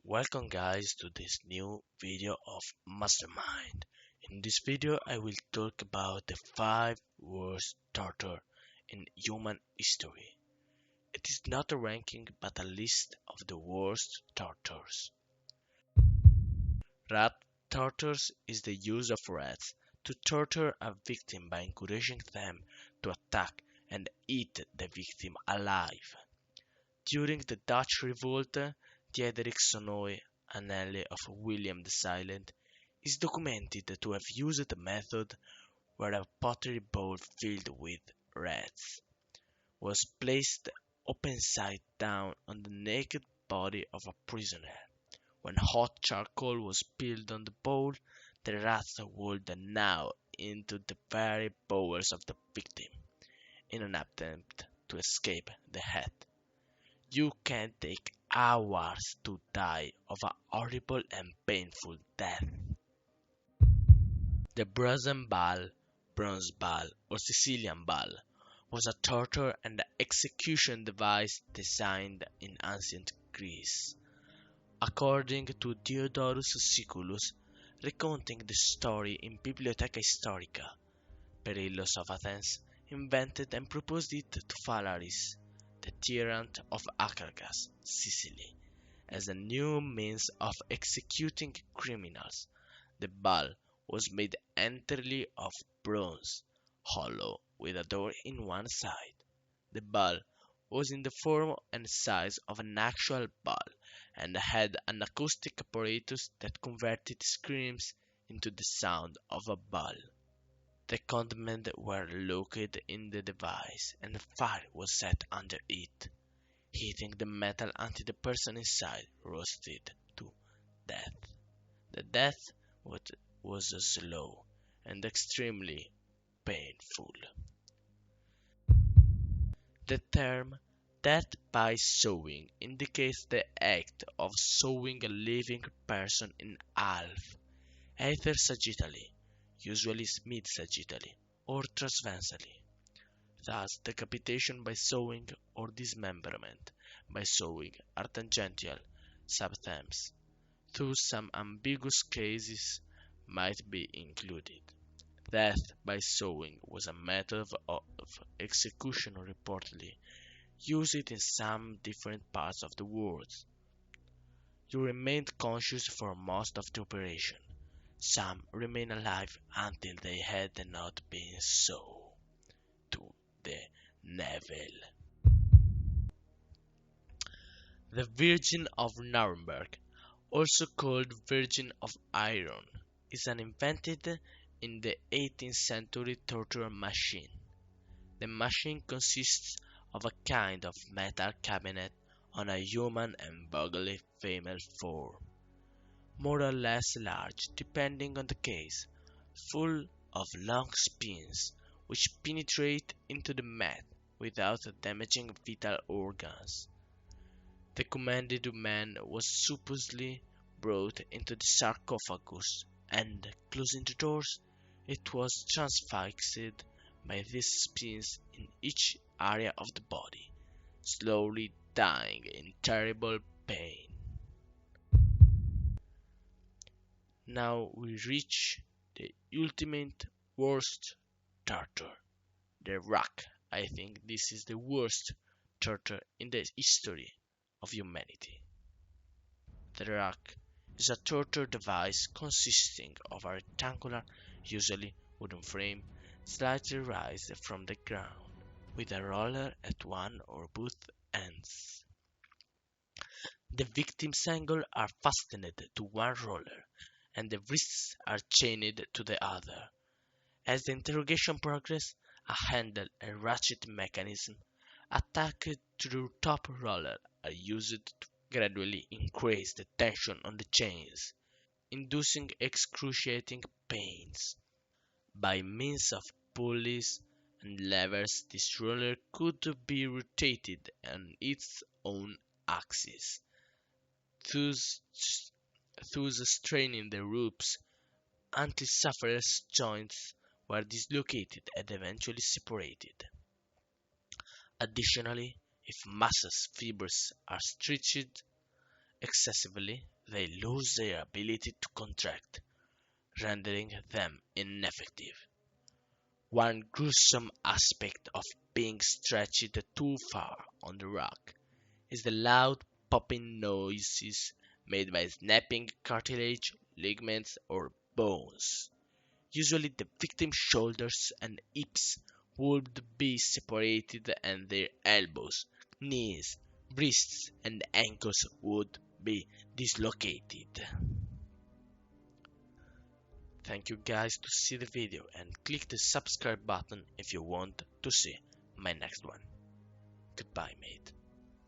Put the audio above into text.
Welcome guys to this new video of Mastermind. In this video I will talk about the 5 worst torture in human history. It is not a ranking but a list of the worst tortures. Rat tortures is the use of rats to torture a victim by encouraging them to attack and eat the victim alive. During the Dutch Revolt, Diederik Sonoy, an ally of William the Silent, is documented to have used a method where a pottery bowl filled with rats was placed upside down on the naked body of a prisoner. When hot charcoal was spilled on the bowl, the rats would gnaw into the very bowels of the victim in an attempt to escape the head. You can take hours to die of a horrible and painful death. The brazen ball, bronze ball, or Sicilian ball was a torture and execution device designed in ancient Greece. According to Diodorus Siculus, recounting the story in Bibliotheca Historica, Perillus of Athens invented and proposed it to Phalaris, the tyrant of Acargas, Sicily, as a new means of executing criminals. The ball was made entirely of bronze, hollow, with a door in one side. The ball was in the form and size of an actual ball and had an acoustic apparatus that converted screams into the sound of a ball. The condiments were located in the device and fire was set under it, heating the metal until the person inside roasted to death. The death was slow and extremely painful. The term death by sewing indicates the act of sewing a living person in half, either sagittally, usually mid-sagittally, or transversally. Thus, decapitation by sewing or dismemberment by sewing are tangential subthemes, though some ambiguous cases might be included. Death by sewing was a method of execution reportedly used in some different parts of the world. You remained conscious for most of the operation. Some remained alive until they had not been sewn to the navel. The Virgin of Nuremberg, also called Virgin of Iron, is an invented in the 18th century torture machine. The machine consists of a kind of metal cabinet on a human and bodily female form, more or less large depending on the case, full of long spines which penetrate into the mat without damaging vital organs. The commanded man was supposedly brought into the sarcophagus and, closing the doors, it was transfixed by these spines in each area of the body, slowly dying in terrible pain. Now we reach the ultimate worst torture, the rack. I think this is the worst torture in the history of humanity. The rack is a torture device consisting of a rectangular, usually wooden frame, slightly raised from the ground, with a roller at one or both ends. The victim's ankles are fastened to one roller, and the wrists are chained to the other. As the interrogation progresses, a handle and ratchet mechanism attached to the top roller are used to gradually increase the tension on the chains, inducing excruciating pains. By means of pulleys and levers, this roller could be rotated on its own axis, thus straining the ropes until sufferer's joints were dislocated and eventually separated. Additionally, if muscle fibers are stretched excessively, they lose their ability to contract, rendering them ineffective. One gruesome aspect of being stretched too far on the rock is the loud popping noises made by snapping cartilage, ligaments, or bones. Usually the victim's shoulders and hips would be separated and their elbows, knees, wrists, and ankles would be dislocated. Thank you guys to see the video and click the subscribe button if you want to see my next one. Goodbye, mate.